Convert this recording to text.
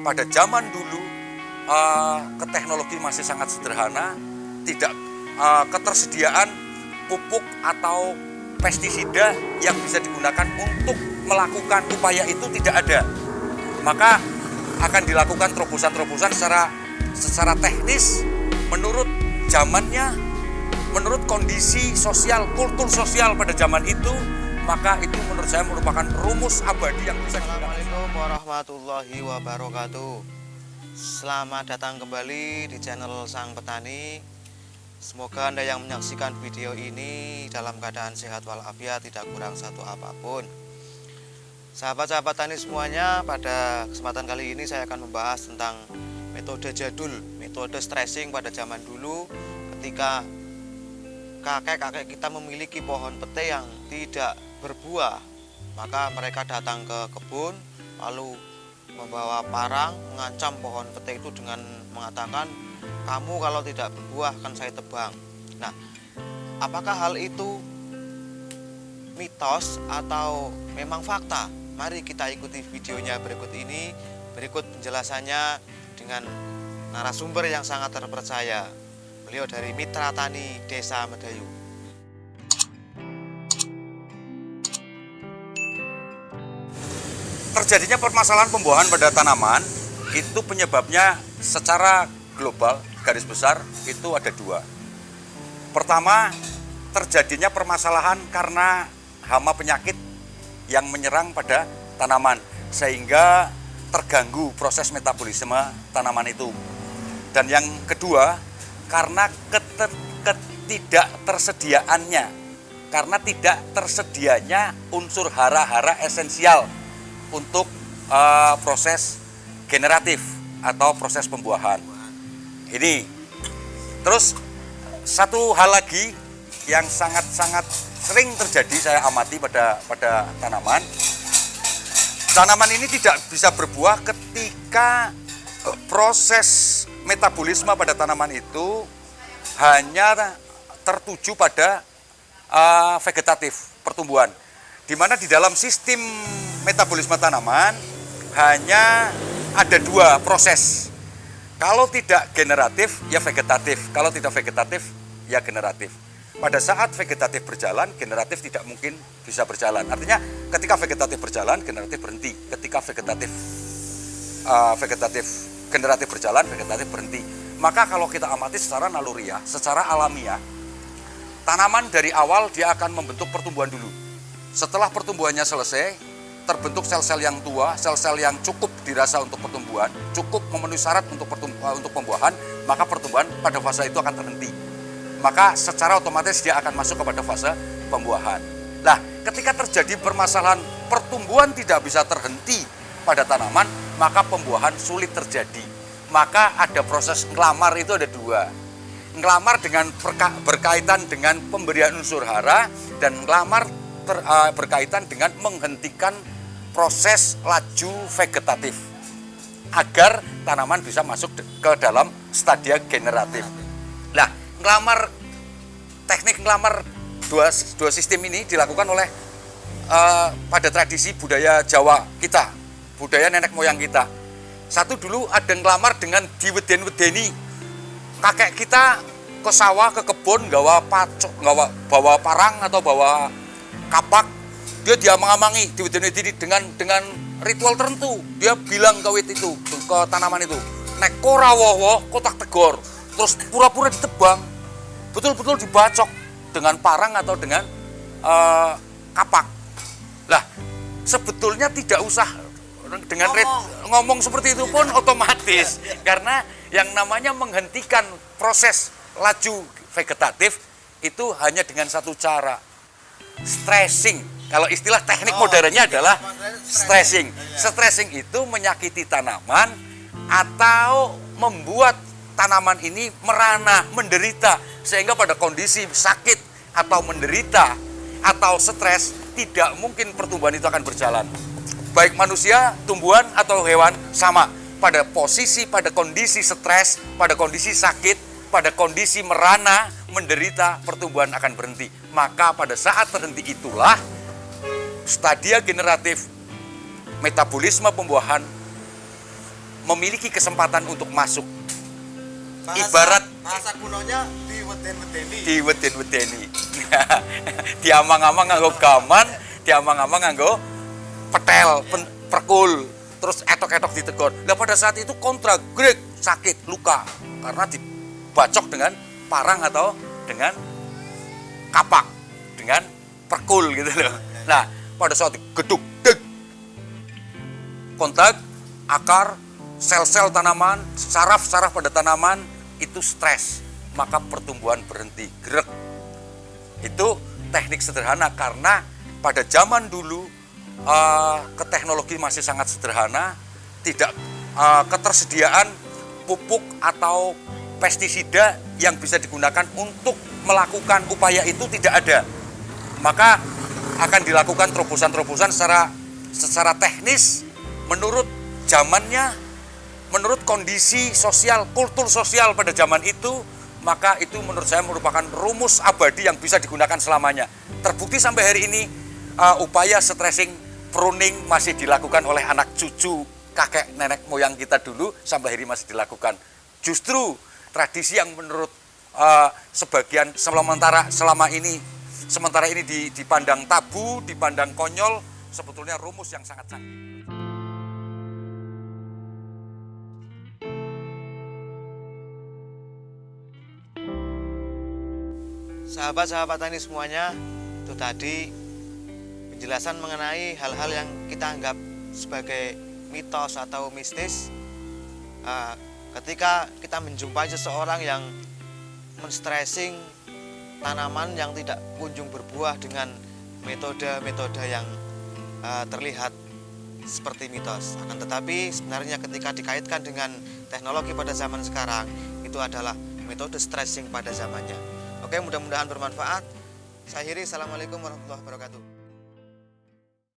pada zaman dulu teknologi masih sangat sederhana, tidak ketersediaan pupuk atau pestisida yang bisa digunakan untuk melakukan upaya itu tidak ada. Maka akan dilakukan terobosan-terobosan secara teknis menurut zamannya, menurut kondisi sosial, kultur sosial pada zaman itu. Maka itu menurut saya merupakan rumus abadi yang bisa digunakan. Assalamualaikum warahmatullahi wabarakatuh. Selamat datang kembali di channel Sang Petani. Semoga Anda yang menyaksikan video ini dalam keadaan sehat walafiat, tidak kurang satu apapun. Sahabat-sahabat tani semuanya, pada kesempatan kali ini saya akan membahas tentang metode jadul, metode stressing pada zaman dulu ketika kakek-kakek kita memiliki pohon pete yang tidak berbuah. Maka mereka datang ke kebun lalu membawa parang mengancam pohon pete itu dengan mengatakan, "Kamu kalau tidak berbuah akan saya tebang." Nah, apakah hal itu mitos atau memang fakta? Mari kita ikuti videonya berikut ini. Berikut penjelasannya dengan narasumber yang sangat terpercaya. Beliau dari Mitra Tani Desa Medayu. Terjadinya permasalahan pembuahan pada tanaman itu penyebabnya secara global, garis besar itu ada dua. Pertama, terjadinya permasalahan karena hama penyakit yang menyerang pada tanaman sehingga terganggu proses metabolisme tanaman itu. Dan yang kedua, karena ketidaktersediaannya, karena tidak tersedianya unsur hara-hara esensial untuk proses generatif atau proses pembuahan. Ini terus satu hal lagi yang sangat-sangat sering terjadi saya amati pada tanaman. Tanaman ini tidak bisa berbuah ketika proses metabolisme pada tanaman itu hanya tertuju pada vegetatif, pertumbuhan. Di mana di dalam sistem metabolisme tanaman hanya ada dua proses. Kalau tidak generatif, ya vegetatif. Kalau tidak vegetatif, ya generatif. Pada saat vegetatif berjalan, generatif tidak mungkin bisa berjalan. Artinya ketika vegetatif berjalan, generatif berhenti. Ketika generatif berjalan, vegetatif berhenti. Maka kalau kita amati secara naluriah, secara alamiah, tanaman dari awal dia akan membentuk pertumbuhan dulu. Setelah pertumbuhannya selesai, terbentuk sel-sel yang tua, sel-sel yang cukup dirasa untuk pertumbuhan, cukup memenuhi syarat untuk pembuahan, maka pertumbuhan pada fase itu akan terhenti. Maka secara otomatis dia akan masuk kepada fase pembuahan. Nah, ketika terjadi permasalahan pertumbuhan tidak bisa terhenti pada tanaman, maka pembuahan sulit terjadi. Maka ada proses ngelamar itu ada dua. Ngelamar dengan berkaitan dengan pemberian unsur hara, dan ngelamar berkaitan dengan menghentikan proses laju vegetatif agar tanaman bisa masuk ke dalam stadia generatif. Nah, teknik ngelamar dua sistem ini dilakukan oleh pada tradisi budaya Jawa kita, budaya nenek moyang kita. Satu dulu ada ngelamar dengan diweden-wedeni. Kakek kita ke sawah, ke kebun, bawa parang atau bawa kapak, dia mengamangi diweden-wedeni dengan ritual tertentu. Dia bilang ke wit itu, ke tanaman itu, "Nek ora woh kotak tegor." Terus pura-pura ditebang, betul-betul dibacok dengan parang atau dengan kapak. Lah, sebetulnya tidak usah dengan ngomong seperti itu pun otomatis, karena yang namanya menghentikan proses laju vegetatif itu hanya dengan satu cara, stressing. Kalau istilah teknik modernnya adalah stressing. Stressing itu menyakiti tanaman atau membuat tanaman ini merana, menderita, sehingga pada kondisi sakit atau menderita atau stres tidak mungkin pertumbuhan itu akan berjalan. Baik manusia, tumbuhan atau hewan sama. Pada kondisi stres, pada kondisi sakit, pada kondisi merana, menderita, pertumbuhan akan berhenti. Maka pada saat terhenti itulah stadia generatif metabolisme pembuahan memiliki kesempatan untuk masuk. Bahasa kunonya diweden-wedeni. Diamang-amang nganggo gaman, diamang-amang nganggo petel, perkul, terus etok-etok ditegur. Nah pada saat itu kontra grek, sakit, luka karena dibacok dengan parang atau dengan kapak, dengan perkul gitu loh. Nah pada saat geduk deg, kontak akar, sel-sel tanaman, saraf-saraf pada tanaman itu stres, maka pertumbuhan berhenti, grek. Itu teknik sederhana karena pada zaman dulu teknologi masih sangat sederhana, tidak ketersediaan pupuk atau pestisida yang bisa digunakan untuk melakukan upaya itu tidak ada. Maka akan dilakukan terobosan-terobosan secara teknis menurut zamannya, menurut kondisi sosial, kultur sosial pada zaman itu, maka itu menurut saya merupakan rumus abadi yang bisa digunakan selamanya. Terbukti sampai hari ini upaya stressing pruning masih dilakukan oleh anak cucu kakek nenek moyang kita dulu sampai hari ini masih dilakukan. Justru tradisi yang menurut sebagian selama ini dipandang tabu, dipandang konyol, sebetulnya rumus yang sangat canggih. Sahabat-sahabat tani semuanya, itu tadi penjelasan mengenai hal-hal yang kita anggap sebagai mitos atau mistis. Ketika kita menjumpai seseorang yang men-stressing tanaman yang tidak kunjung berbuah dengan metode-metode yang terlihat seperti mitos. Akan tetapi sebenarnya ketika dikaitkan dengan teknologi pada zaman sekarang, itu adalah metode stressing pada zamannya. Oke, mudah-mudahan bermanfaat. Saya akhiri, assalamualaikum warahmatullahi wabarakatuh.